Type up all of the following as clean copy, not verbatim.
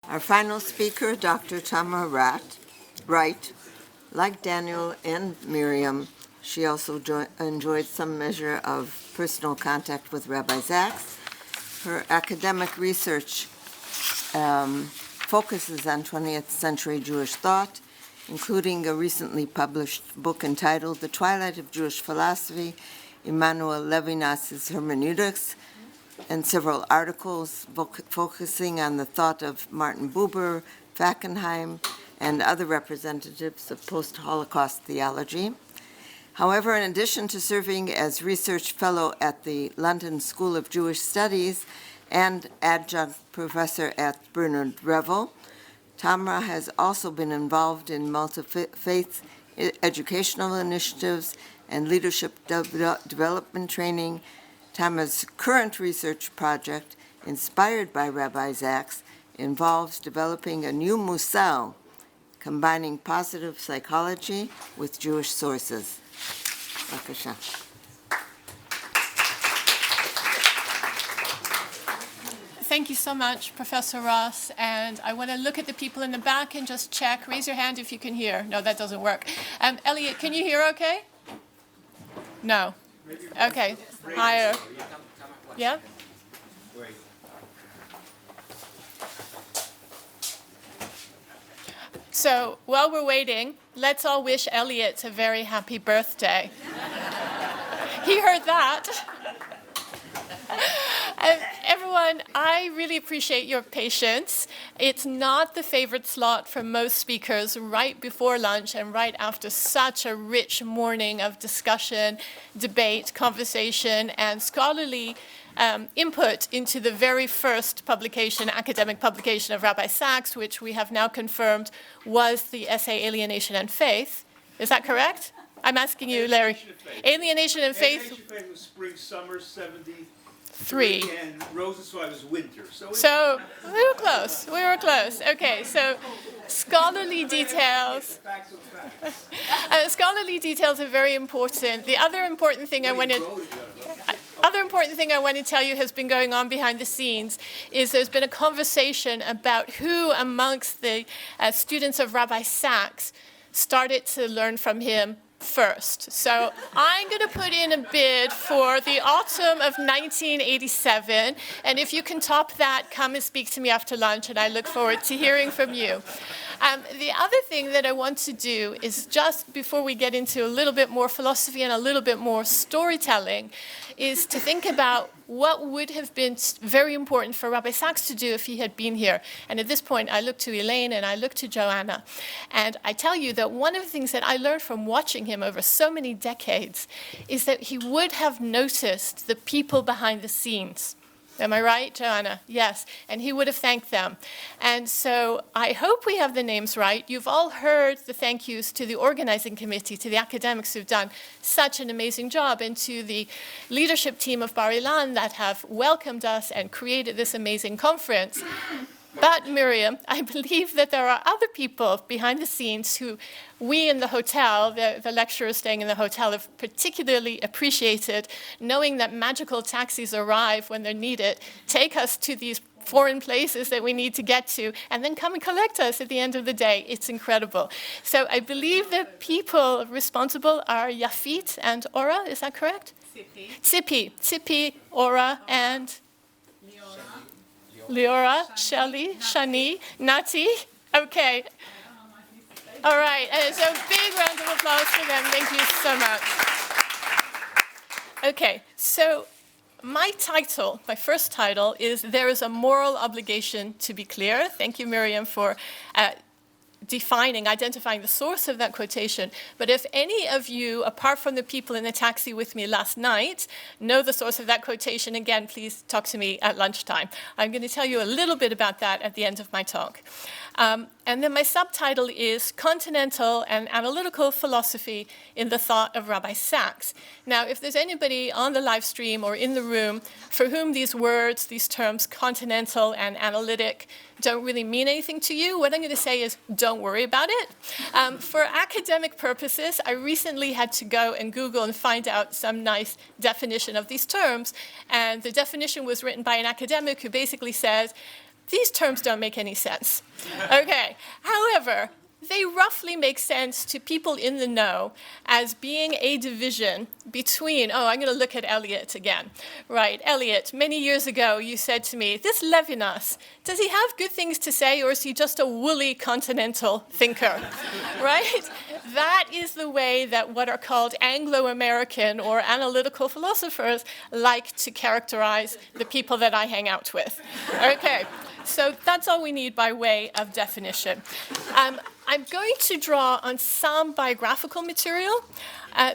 Our final speaker, Dr. Tamra Wright. Like Daniel and Miriam, she also enjoyed some measure of personal contact with Rabbi Sacks. Her academic research focuses on 20th century Jewish thought, including a recently published book entitled The Twilight of Jewish Philosophy, Immanuel Levinas's Hermeneutics, and several articles focusing on the thought of Martin Buber, Fackenheim, and other representatives of post-Holocaust theology. However, in addition to serving as research fellow at the London School of Jewish Studies and adjunct professor at Bernard Revel, Tamra has also been involved in multi-faith educational initiatives and leadership development training. Tamra's current research project, inspired by Rabbi Sacks, involves developing a new musal, combining positive psychology with Jewish sources. B'kasha. Thank you so much, Professor Ross. And I want to look at the people in the back and just check. Raise your hand if you can hear. No, that doesn't work. Elliot, can you hear okay? No. Okay. Higher. Yeah? So while we're waiting, let's all wish Elliot a very happy birthday. He heard that. Everyone, I really appreciate your patience. It's not the favorite slot for most speakers right before lunch and right after such a rich morning of discussion, debate, conversation, and scholarly input into the very first publication, academic publication of Rabbi Sacks, which we have now confirmed was the essay Alienation and Faith. Is that correct? I'm asking you, Larry. Alienation and Faith. Alienation and Faith was spring, summer, 73. And Rosensweig was winter. So we were close. We were close. Okay, so scholarly details. Scholarly details are very important. The other important thing I want to tell you has been going on behind the scenes is there's been a conversation about who amongst the students of Rabbi Sacks started to learn from him first. So I'm going to put in a bid for the autumn of 1987, and if you can top that, come and speak to me after lunch, and I look forward to hearing from you. The other thing that I want to do is, just before we get into a little bit more philosophy and a little bit more storytelling, is to think about what would have been very important for Rabbi Sacks to do if he had been here. And at this point, I look to Elaine and I look to Joanna. And I tell you that one of the things that I learned from watching him over so many decades is that he would have noticed the people behind the scenes. Am I right, Joanna? Yes. And he would have thanked them. And so I hope we have the names right. You've all heard the thank yous to the organizing committee, to the academics who've done such an amazing job, and to the leadership team of Bar Ilan that have welcomed us and created this amazing conference. But, Miriam, I believe that there are other people behind the scenes who we in the hotel, the lecturers staying in the hotel, have particularly appreciated, knowing that magical taxis arrive when they're needed, take us to these foreign places that we need to get to, and then come and collect us at the end of the day. It's incredible. So I believe the people responsible are Yafit and Ora, is that correct? Tzipi, Ora, and Leora, Shelley, Shani, Nati. Okay. All right. So big round of applause for them. Thank you so much. Okay. So my first title is There is a Moral Obligation to Be Clear. Thank you, Miriam, for identifying the source of that quotation. But if any of you, apart from the people in the taxi with me last night, know the source of that quotation, again, please talk to me at lunchtime. I'm going to tell you a little bit about that at the end of my talk. And then my subtitle is Continental and Analytical Philosophy in the Thought of Rabbi Sacks. Now, if there's anybody on the live stream or in the room for whom these words, these terms, continental and analytic, don't really mean anything to you, what I'm going to say is don't worry about it. For academic purposes, I recently had to go and Google and find out some nice definition of these terms. And the definition was written by an academic who basically says, These terms don't make any sense. Okay, however, they roughly make sense to people in the know as being a division between, I'm going to look at Eliot again. Right, Eliot, many years ago you said to me, this Levinas, does he have good things to say or is he just a woolly continental thinker? Right? That is the way that what are called Anglo-American or analytical philosophers like to characterize the people that I hang out with. Okay, so that's all we need by way of definition. I'm going to draw on some biographical material,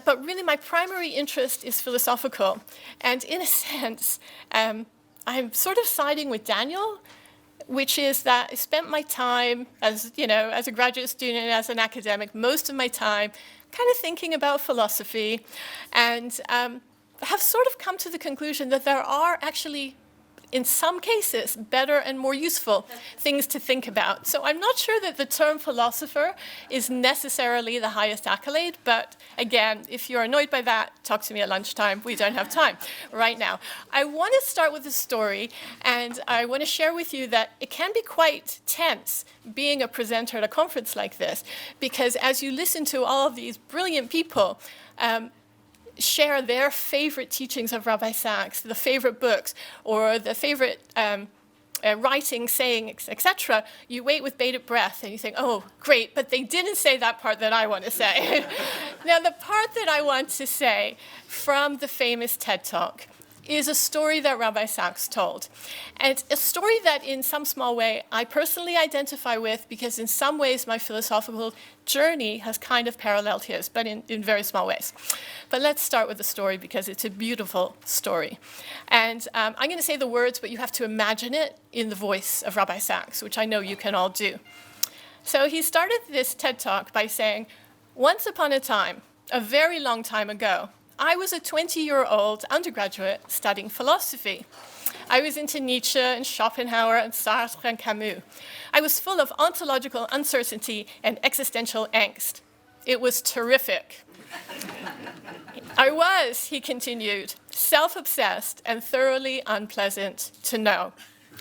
but really my primary interest is philosophical. And in a sense, I'm sort of siding with Daniel, which is that I spent my time as a graduate student, as an academic, most of my time kind of thinking about philosophy, and have sort of come to the conclusion that there are actually, in some cases, better and more useful things to think about. So I'm not sure that the term philosopher is necessarily the highest accolade, but again, if you're annoyed by that, talk to me at lunchtime. We don't have time right now. I want to start with a story, and I want to share with you that it can be quite tense being a presenter at a conference like this, because as you listen to all of these brilliant people, share their favorite teachings of Rabbi Sachs, the favorite books, or the favorite writing, sayings, etc., you wait with bated breath and you think, oh, great, but they didn't say that part that I want to say. Now, the part that I want to say from the famous TED Talk is a story that Rabbi Sachs told. And a story that in some small way I personally identify with, because in some ways my philosophical journey has kind of paralleled his, but in very small ways. But let's start with the story because it's a beautiful story. And I'm going to say the words, but you have to imagine it in the voice of Rabbi Sachs, which I know you can all do. So he started this TED Talk by saying, once upon a time, a very long time ago, I was a 20-year-old undergraduate studying philosophy. I was into Nietzsche and Schopenhauer and Sartre and Camus. I was full of ontological uncertainty and existential angst. It was terrific. I was, he continued, self-obsessed and thoroughly unpleasant to know.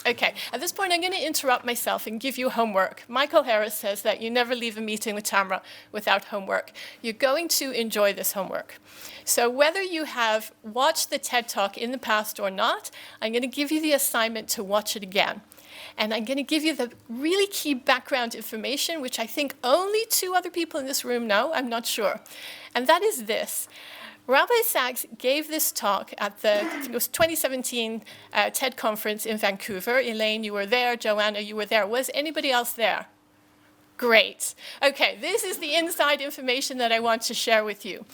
Okay, at this point I'm going to interrupt myself and give you homework. Michael Harris says that you never leave a meeting with Tamra without homework. You're going to enjoy this homework. So whether you have watched the TED Talk in the past or not, I'm going to give you the assignment to watch it again. And I'm going to give you the really key background information, which I think only 2 other people in this room know, I'm not sure. And that is this. Rabbi Sachs gave this talk at the, I think it was 2017 TED conference in Vancouver. Elaine, you were there. Joanna, you were there. Was anybody else there? Great. Okay, this is the inside information that I want to share with you.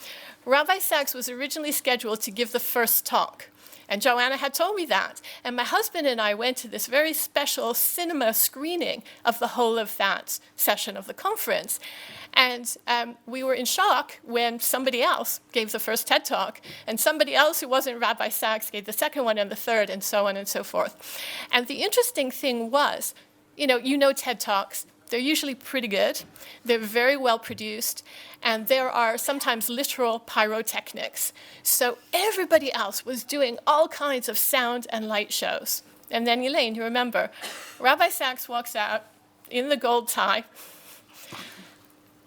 Rabbi Sachs was originally scheduled to give the first talk, and Joanna had told me that. And my husband and I went to this very special cinema screening of the whole of that session of the conference. And we were in shock when somebody else gave the first TED Talk, and somebody else who wasn't Rabbi Sachs gave the second one and the third, and so on and so forth. And the interesting thing was, you know TED Talks. They're usually pretty good. They're very well produced. And there are sometimes literal pyrotechnics. So everybody else was doing all kinds of sound and light shows. And then Elaine, you remember, Rabbi Sachs walks out in the gold tie.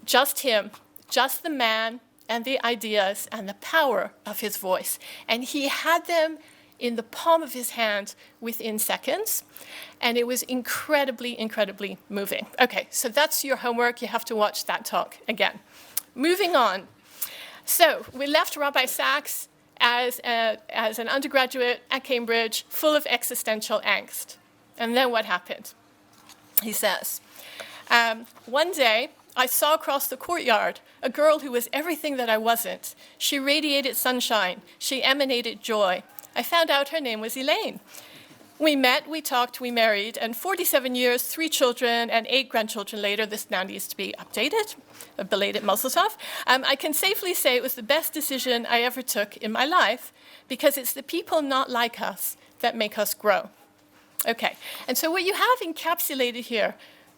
Just him, just the man and the ideas and the power of his voice. And he had them in the palm of his hand within seconds. And it was incredibly, incredibly moving. Okay, so that's your homework. You have to watch that talk again. Moving on. So we left Rabbi Sachs as an undergraduate at Cambridge, full of existential angst. And then what happened? He says, one day, I saw across the courtyard a girl who was everything that I wasn't. She radiated sunshine. She emanated joy. I found out her name was Elaine. We met, we talked, we married, and 47 years, 3 children, and 8 grandchildren later, this now needs to be updated, a belated mazel tov. I can safely say it was the best decision I ever took in my life, because it's the people not like us that make us grow. Okay, and so what you have encapsulated here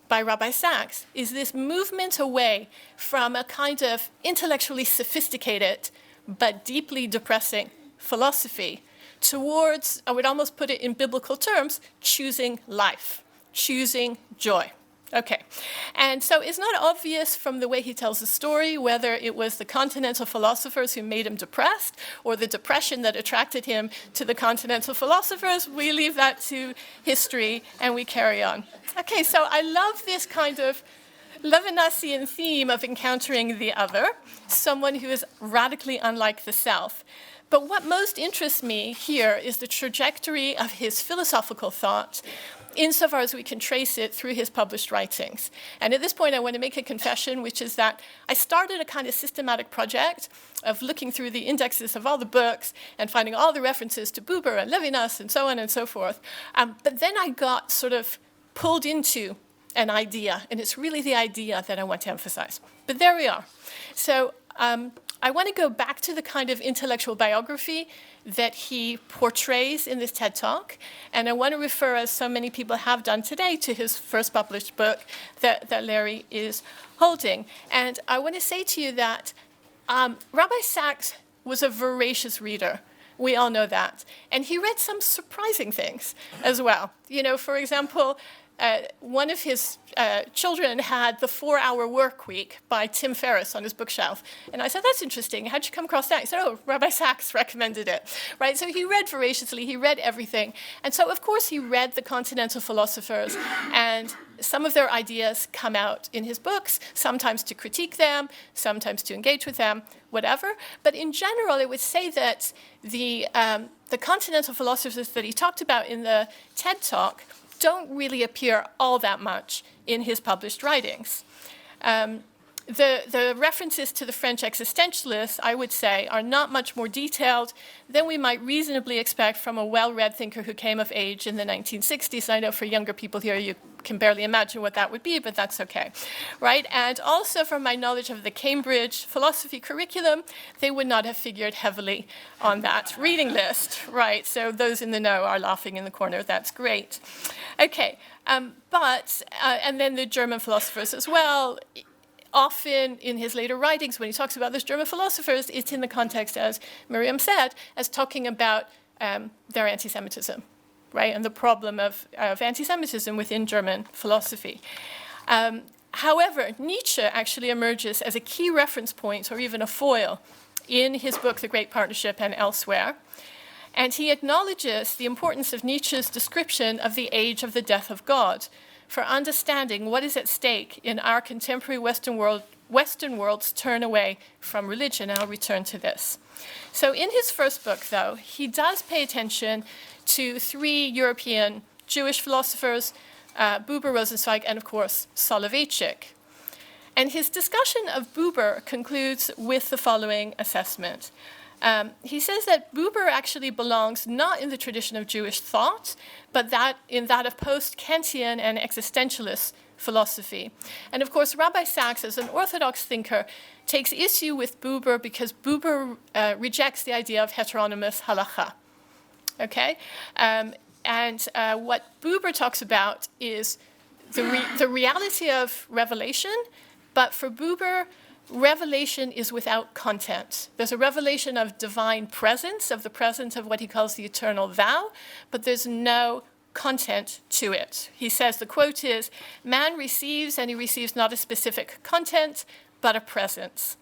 by Rabbi Sachs is this movement away from a kind of intellectually sophisticated but deeply depressing philosophy towards, I would almost put it in biblical terms, choosing life, choosing joy. Okay, and so it's not obvious from the way he tells the story whether it was the Continental philosophers who made him depressed or the depression that attracted him to the Continental philosophers. We leave that to history and we carry on. Okay, so I love this kind of Levinasian theme of encountering the other, someone who is radically unlike the self. But what most interests me here is the trajectory of his philosophical thought, insofar as we can trace it through his published writings. And at this point, I want to make a confession, which is that I started a kind of systematic project of looking through the indexes of all the books and finding all the references to Buber and Levinas and so on and so forth. But then I got sort of pulled into an idea, and it's really the idea that I want to emphasize. But there we are. So I want to go back to the kind of intellectual biography that he portrays in this TED Talk, and I want to refer, as so many people have done today, to his first published book that Larry is holding. And I want to say to you that Rabbi Sacks was a voracious reader. We all know that. And he read some surprising things as well. You know, for example, one of his children had The 4-Hour Work Week by Tim Ferriss on his bookshelf. And I said, that's interesting. How'd you come across that? He said, oh, Rabbi Sacks recommended it. Right? So he read voraciously. He read everything. And so, of course, he read the Continental philosophers. And some of their ideas come out in his books, sometimes to critique them, sometimes to engage with them, whatever. But in general, I would say that the Continental philosophers that he talked about in the TED Talk don't really appear all that much in his published writings. The references to the French existentialists, I would say, are not much more detailed than we might reasonably expect from a well-read thinker who came of age in the 1960s. I know for younger people here, you can barely imagine what that would be, but that's okay, right? And also from my knowledge of the Cambridge philosophy curriculum, they would not have figured heavily on that reading list, right? So those in the know are laughing in the corner. That's great. Okay, and then the German philosophers as well. Often in his later writings, when he talks about those German philosophers, it's in the context, as Miriam said, as talking about their anti-Semitism, right, and the problem of anti-Semitism within German philosophy. However, Nietzsche actually emerges as a key reference point, or even a foil, in his book, The Great Partnership, and elsewhere. And he acknowledges the importance of Nietzsche's description of the age of the death of God, for understanding what is at stake in our contemporary Western world's turn away from religion. And I'll return to this. So in his first book, though, he does pay attention to 3 European Jewish philosophers, Buber, Rosenzweig, and of course, Soloveitchik. And his discussion of Buber concludes with the following assessment. He says that Buber actually belongs not in the tradition of Jewish thought, but in that of post-Kantian and existentialist philosophy. And of course, Rabbi Sacks, as an Orthodox thinker, takes issue with Buber because Buber rejects the idea of heteronymous halakha. Okay? And what Buber talks about is the reality of revelation, but for Buber, revelation is without content. There's a revelation of divine presence, of the presence of what he calls the eternal thou, but there's no content to it. He says, the quote is, man receives, and he receives not a specific content, but a presence.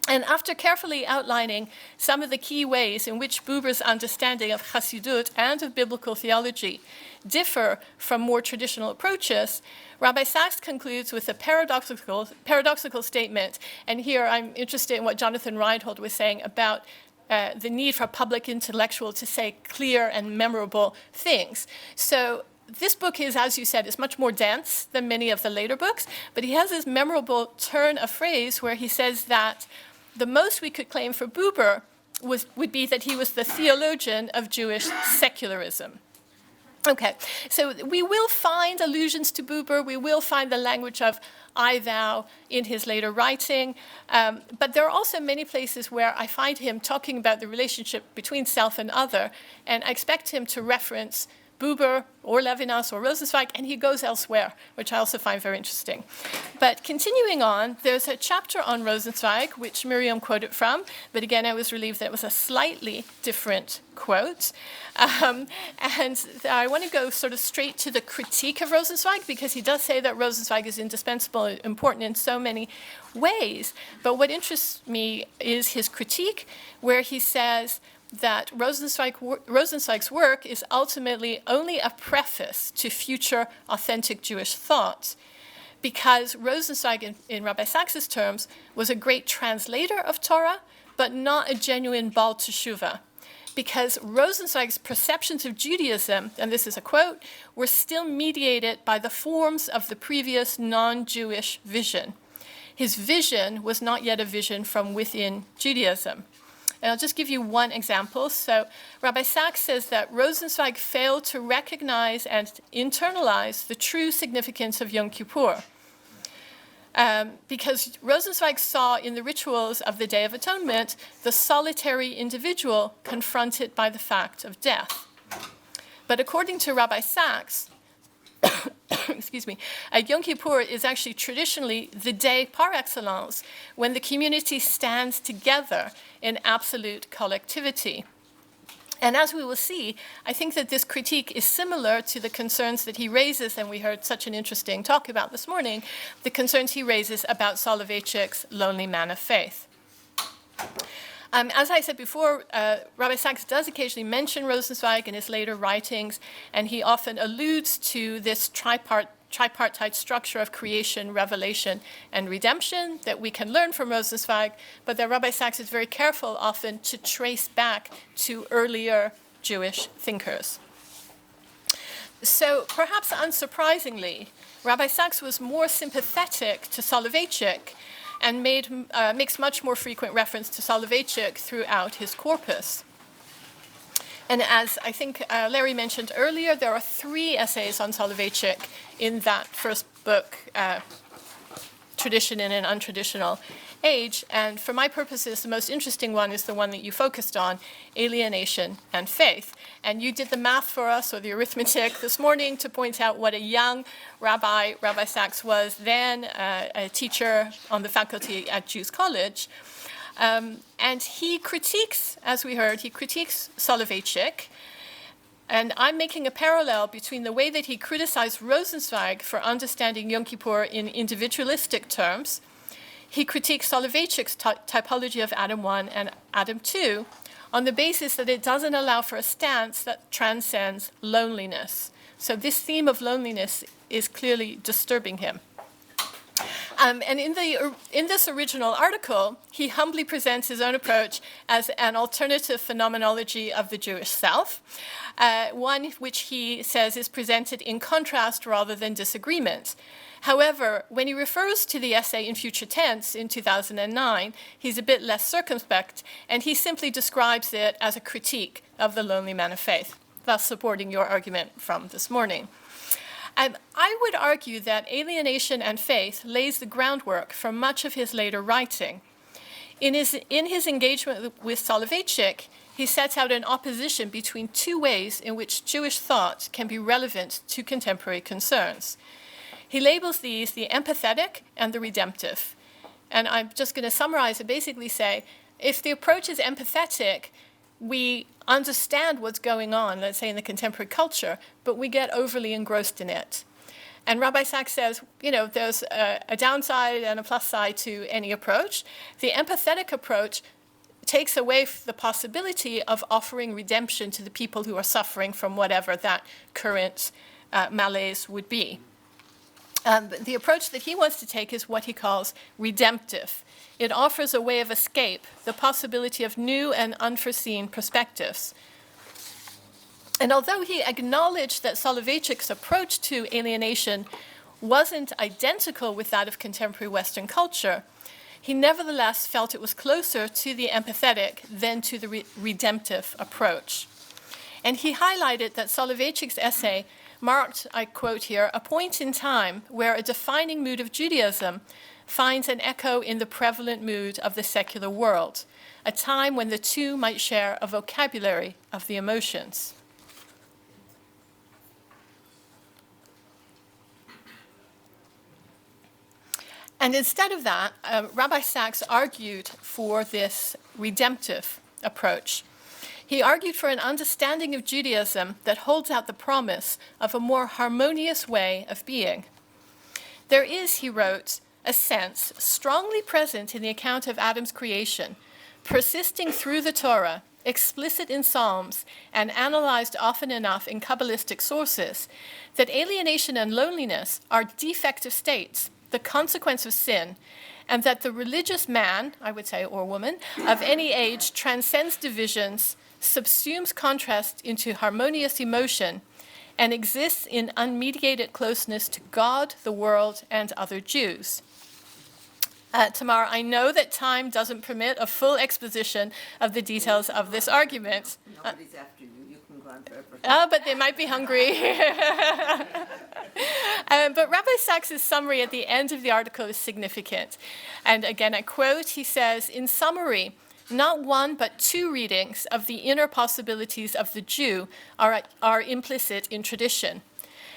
And after carefully outlining some of the key ways in which Buber's understanding of Chassidut and of biblical theology differ from more traditional approaches, Rabbi Sacks concludes with a paradoxical statement. And here I'm interested in what Jonathan Reinhold was saying about the need for a public intellectual to say clear and memorable things. So this book is, as you said, is much more dense than many of the later books, but he has this memorable turn of phrase where he says that the most we could claim for Buber would be that he was the theologian of Jewish secularism. Okay, so we will find allusions to Buber. We will find the language of I, thou in his later writing. But there are also many places where I find him talking about the relationship between self and other, and I expect him to reference Buber or Levinas or Rosenzweig, and he goes elsewhere, which I also find very interesting. But continuing on, there's a chapter on Rosenzweig, which Miriam quoted from, but again, I was relieved that it was a slightly different quote. And I want to go sort of straight to the critique of Rosenzweig, because he does say that Rosenzweig is indispensable and important in so many ways. But what interests me is his critique, where he says that Rosenzweig's work is ultimately only a preface to future authentic Jewish thought, because Rosenzweig, in Rabbi Sachs's terms, was a great translator of Torah, but not a genuine Baal Teshuvah, because Rosenzweig's perceptions of Judaism, and this is a quote, were still mediated by the forms of the previous non-Jewish vision. His vision was not yet a vision from within Judaism. And I'll just give you one example. So Rabbi Sachs says that Rosenzweig failed to recognize and internalize the true significance of Yom Kippur, because Rosenzweig saw in the rituals of the Day of Atonement the solitary individual confronted by the fact of death. But according to Rabbi Sachs, excuse me, Yom Kippur is actually traditionally the day par excellence when the community stands together in absolute collectivity. And as we will see, I think that this critique is similar to the concerns that he raises, and we heard such an interesting talk about this morning, the concerns he raises about Soloveitchik's Lonely Man of Faith. As I said before, Rabbi Sachs does occasionally mention Rosenzweig in his later writings, and he often alludes to this tripartite structure of creation, revelation, and redemption that we can learn from Rosenzweig, but that Rabbi Sachs is very careful often to trace back to earlier Jewish thinkers. So perhaps unsurprisingly, Rabbi Sachs was more sympathetic to Soloveitchik and makes much more frequent reference to Soloveitchik throughout his corpus. And as I think Larry mentioned earlier, there are 3 essays on Soloveitchik in that first book, Tradition in an Untraditional Age. And for my purposes, the most interesting one is the one that you focused on, Alienation and Faith. And you did the math for us, or the arithmetic, this morning to point out what a young Rabbi Sachs was then, a teacher on the faculty at Jews College. And he critiques, as we heard, he critiques Soloveitchik. And I'm making a parallel between the way that he criticized Rosenzweig for understanding Yom Kippur in individualistic terms. He critiques Soloveitchik's typology of Adam 1 and Adam 2 on the basis that it doesn't allow for a stance that transcends loneliness. So this theme of loneliness is clearly disturbing him. And in this original article, he humbly presents his own approach as an alternative phenomenology of the Jewish self, one which he says is presented in contrast rather than disagreement. However, when he refers to the essay in future tense in 2009, he's a bit less circumspect, and he simply describes it as a critique of the Lonely Man of Faith, thus supporting your argument from this morning. I would argue that Alienation and Faith lays the groundwork for much of his later writing. In his engagement with Soloveitchik, he sets out an opposition between 2 ways in which Jewish thought can be relevant to contemporary concerns. He labels these the empathetic and the redemptive. And I'm just going to summarize and basically say, if the approach is empathetic, we understand what's going on, let's say in the contemporary culture, but we get overly engrossed in it. And Rabbi Sachs says, there's a downside and a plus side to any approach. The empathetic approach takes away the possibility of offering redemption to the people who are suffering from whatever that current malaise would be. The approach that he wants to take is what he calls redemptive. It offers a way of escape, the possibility of new and unforeseen perspectives. And although he acknowledged that Soloveitchik's approach to alienation wasn't identical with that of contemporary Western culture, he nevertheless felt it was closer to the empathetic than to the redemptive approach. And he highlighted that Soloveitchik's essay marked, I quote here, a point in time where a defining mood of Judaism finds an echo in the prevalent mood of the secular world, a time when the two might share a vocabulary of the emotions. And instead of that, Rabbi Sachs argued for this redemptive approach. He argued for an understanding of Judaism that holds out the promise of a more harmonious way of being. There is, he wrote, a sense strongly present in the account of Adam's creation, persisting through the Torah, explicit in Psalms, and analyzed often enough in Kabbalistic sources, that alienation and loneliness are defective states, the consequence of sin, and that the religious man, I would say, or woman, of any age transcends divisions, subsumes contrast into harmonious emotion, and exists in unmediated closeness to God, the world, and other Jews. Tamara, I know that time doesn't permit a full exposition of the details of this argument. Nobody's after you. You can go on forever. But they might be hungry. But Rabbi Sachs' summary at the end of the article is significant. And again, I quote, he says, in summary, not one but two readings of the inner possibilities of the Jew are implicit in tradition.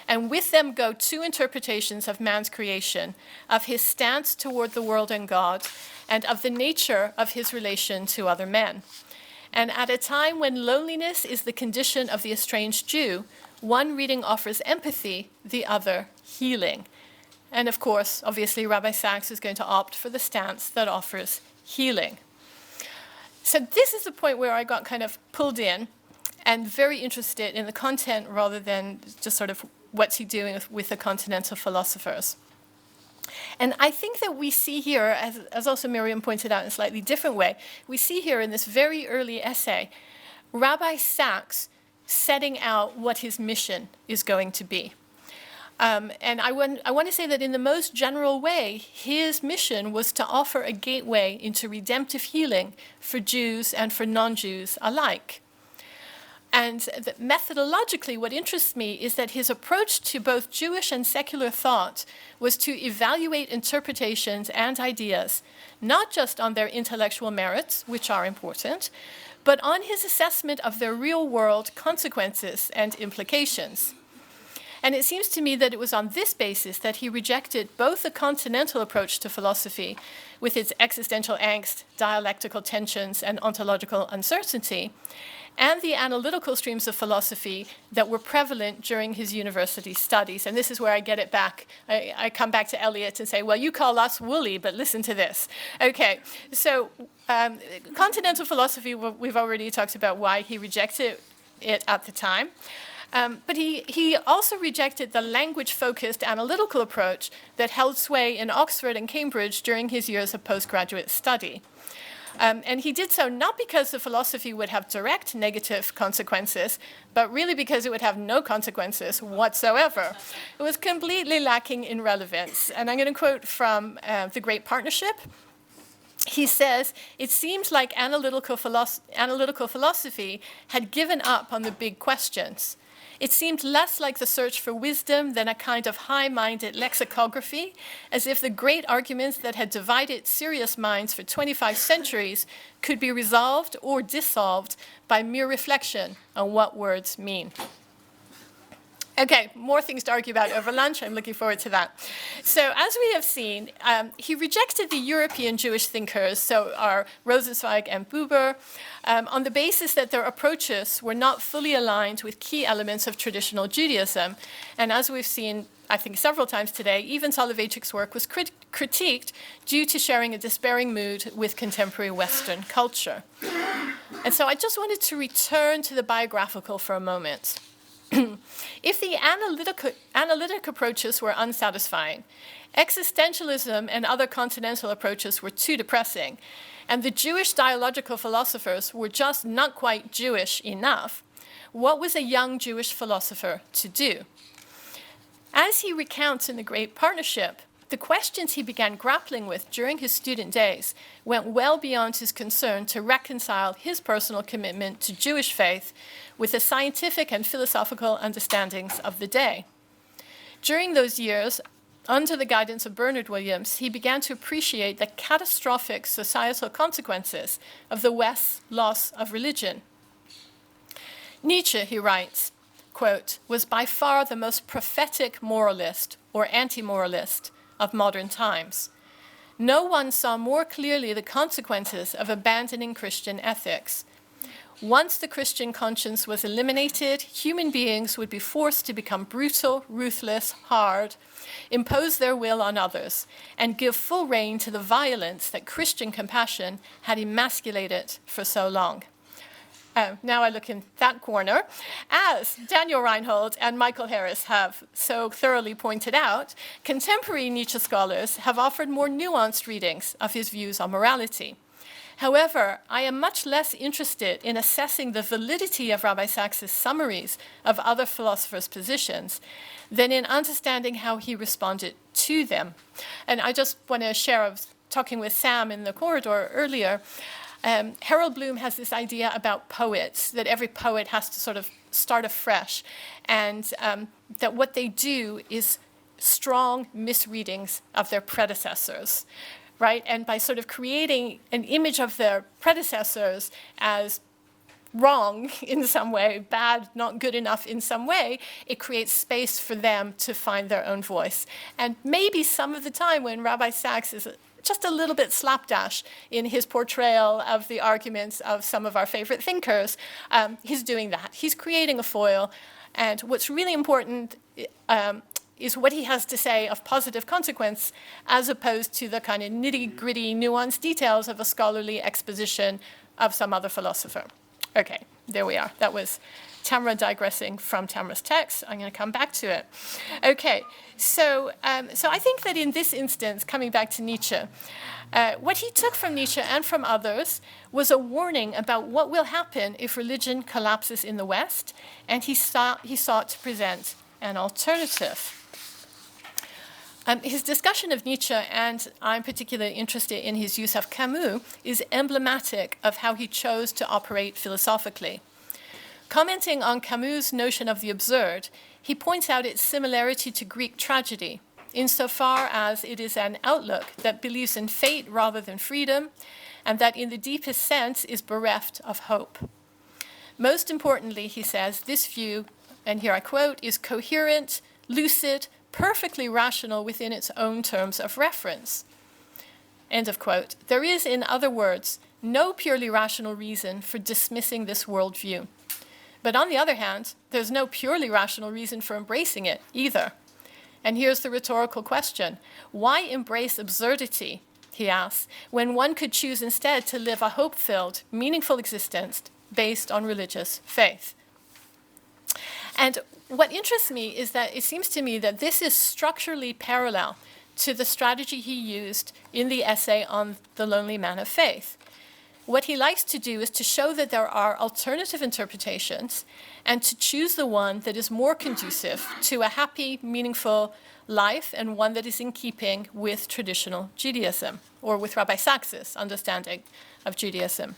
And with them go two interpretations of man's creation, of his stance toward the world and God, and of the nature of his relation to other men. And at a time when loneliness is the condition of the estranged Jew, one reading offers empathy, the other healing. And of course, obviously, Rabbi Sachs is going to opt for the stance that offers healing. So this is the point where I got kind of pulled in and very interested in the content rather than just sort of what's he doing with the Continental philosophers. And I think that we see here, as also Miriam pointed out in a slightly different way, we see here in this very early essay, Rabbi Sachs setting out what his mission is going to be. And I want to say that in the most general way, his mission was to offer a gateway into redemptive healing for Jews and for non-Jews alike. And that methodologically, what interests me is that his approach to both Jewish and secular thought was to evaluate interpretations and ideas, not just on their intellectual merits, which are important, but on his assessment of their real-world consequences and implications. And it seems to me that it was on this basis that he rejected both the Continental approach to philosophy, with its existential angst, dialectical tensions, and ontological uncertainty, and the analytical streams of philosophy that were prevalent during his university studies. And this is where I get it back. I come back to Eliot and say, well, you call us woolly, but listen to this. Okay, so Continental philosophy, we've already talked about why he rejected it at the time. But he also rejected the language-focused analytical approach that held sway in Oxford and Cambridge during his years of postgraduate study. And he did so not because the philosophy would have direct negative consequences, but really because it would have no consequences whatsoever. It was completely lacking in relevance. And I'm going to quote from The Great Partnership. He says, it seems like analytical philosophy had given up on the big questions. It seemed less like the search for wisdom than a kind of high-minded lexicography, as if the great arguments that had divided serious minds for 25 centuries could be resolved or dissolved by mere reflection on what words mean. Okay, more things to argue about over lunch. I'm looking forward to that. So as we have seen, he rejected the European Jewish thinkers, so our Rosenzweig and Buber, on the basis that their approaches were not fully aligned with key elements of traditional Judaism. And as we've seen, I think several times today, even Soloveitchik's work was critiqued due to sharing a despairing mood with contemporary Western culture. And so I just wanted to return to the biographical for a moment. If the analytic approaches were unsatisfying, existentialism and other continental approaches were too depressing, and the Jewish dialogical philosophers were just not quite Jewish enough, what was a young Jewish philosopher to do? As he recounts in The Great Partnership, the questions he began grappling with during his student days went well beyond his concern to reconcile his personal commitment to Jewish faith with the scientific and philosophical understandings of the day. During those years, under the guidance of Bernard Williams, he began to appreciate the catastrophic societal consequences of the West's loss of religion. Nietzsche, he writes, quote, was by far the most prophetic moralist or anti-moralist of modern times. No one saw more clearly the consequences of abandoning Christian ethics. Once the Christian conscience was eliminated, human beings would be forced to become brutal, ruthless, hard, impose their will on others, and give full rein to the violence that Christian compassion had emasculated for so long. Now I look in that corner. As Daniel Reinhold and Michael Harris have so thoroughly pointed out, contemporary Nietzsche scholars have offered more nuanced readings of his views on morality. However, I am much less interested in assessing the validity of Rabbi Sachs's summaries of other philosophers' positions than in understanding how he responded to them. And I just want to share, I was talking with Sam in the corridor earlier. Harold Bloom has this idea about poets, that every poet has to sort of start afresh, and that what they do is strong misreadings of their predecessors, right? And by sort of creating an image of their predecessors as wrong in some way, bad, not good enough in some way, it creates space for them to find their own voice. And maybe some of the time when Rabbi Sachs is just a little bit slapdash in his portrayal of the arguments of some of our favorite thinkers, he's doing that. He's creating a foil, and what's really important is what he has to say of positive consequence, as opposed to the kind of nitty-gritty, nuanced details of a scholarly exposition of some other philosopher. Okay, there we are. That was Tamra digressing from Tamra's text. I'm going to come back to it. Okay, so I think that in this instance, coming back to Nietzsche, what he took from Nietzsche and from others was a warning about what will happen if religion collapses in the West, and he sought to present an alternative. His discussion of Nietzsche, and I'm particularly interested in his use of Camus, is emblematic of how he chose to operate philosophically. Commenting on Camus' notion of the absurd, he points out its similarity to Greek tragedy, insofar as it is an outlook that believes in fate rather than freedom, and that in the deepest sense is bereft of hope. Most importantly, he says, this view, and here I quote, is coherent, lucid, perfectly rational within its own terms of reference. End of quote. There is, in other words, no purely rational reason for dismissing this worldview. But on the other hand, there's no purely rational reason for embracing it either. And here's the rhetorical question. Why embrace absurdity, he asks, when one could choose instead to live a hope-filled, meaningful existence based on religious faith? And what interests me is that it seems to me that this is structurally parallel to the strategy he used in the essay on the lonely man of faith. What he likes to do is to show that there are alternative interpretations and to choose the one that is more conducive to a happy, meaningful life and one that is in keeping with traditional Judaism, or with Rabbi Sachs's understanding of Judaism.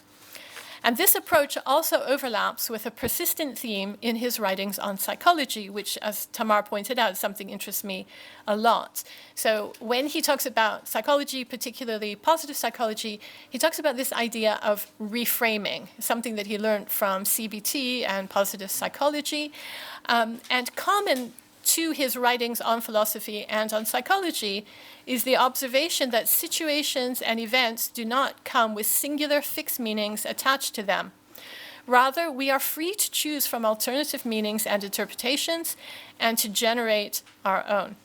And this approach also overlaps with a persistent theme in his writings on psychology, which, as Tamar pointed out, is something that interests me a lot. So when he talks about psychology, particularly positive psychology, he talks about this idea of reframing, something that he learned from CBT and positive psychology. And common to his writings on philosophy and on psychology is the observation that situations and events do not come with singular fixed meanings attached to them. Rather, we are free to choose from alternative meanings and interpretations and to generate our own.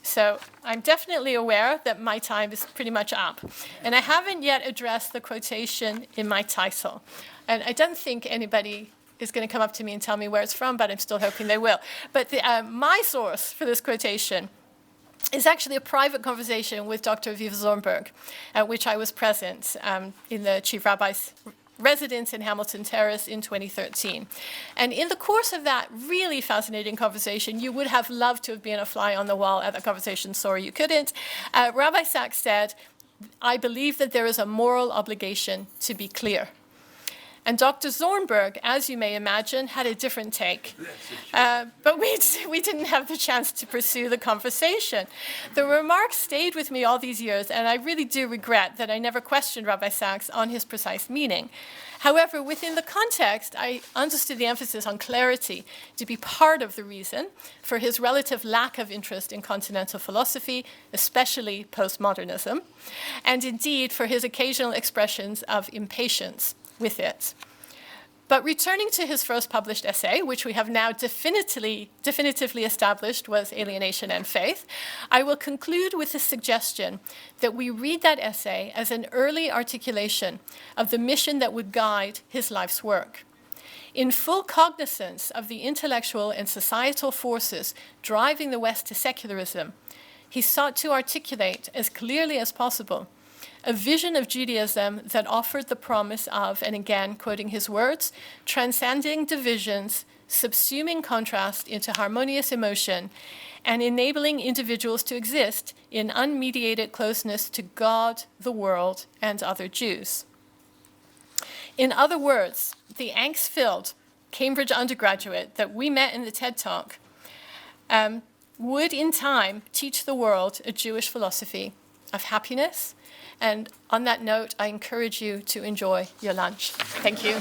So I'm definitely aware that my time is pretty much up. And I haven't yet addressed the quotation in my title. And I don't think anybody is going to come up to me and tell me where it's from, but I'm still hoping they will. But my source for this quotation is actually a private conversation with Dr. Aviva Zornberg, at which I was present in the Chief Rabbi's residence in Hamilton Terrace in 2013. And in the course of that really fascinating conversation, you would have loved to have been a fly on the wall at that conversation, sorry you couldn't. Rabbi Sachs said, "I believe that there is a moral obligation to be clear." And Dr. Zornberg, as you may imagine, had a different take. But we didn't have the chance to pursue the conversation. The remarks stayed with me all these years, and I really do regret that I never questioned Rabbi Sachs on his precise meaning. However, within the context, I understood the emphasis on clarity to be part of the reason for his relative lack of interest in continental philosophy, especially postmodernism, and indeed for his occasional expressions of impatience with it. But returning to his first published essay, which we have now definitively established was Alienation and Faith, I will conclude with the suggestion that we read that essay as an early articulation of the mission that would guide his life's work. In full cognizance of the intellectual and societal forces driving the West to secularism, he sought to articulate as clearly as possible a vision of Judaism that offered the promise of, and again quoting his words, transcending divisions, subsuming contrast into harmonious emotion, and enabling individuals to exist in unmediated closeness to God, the world, and other Jews. In other words, the angst-filled Cambridge undergraduate that we met in the TED Talk would in time teach the world a Jewish philosophy of happiness. And on that note, I encourage you to enjoy your lunch. Thank you.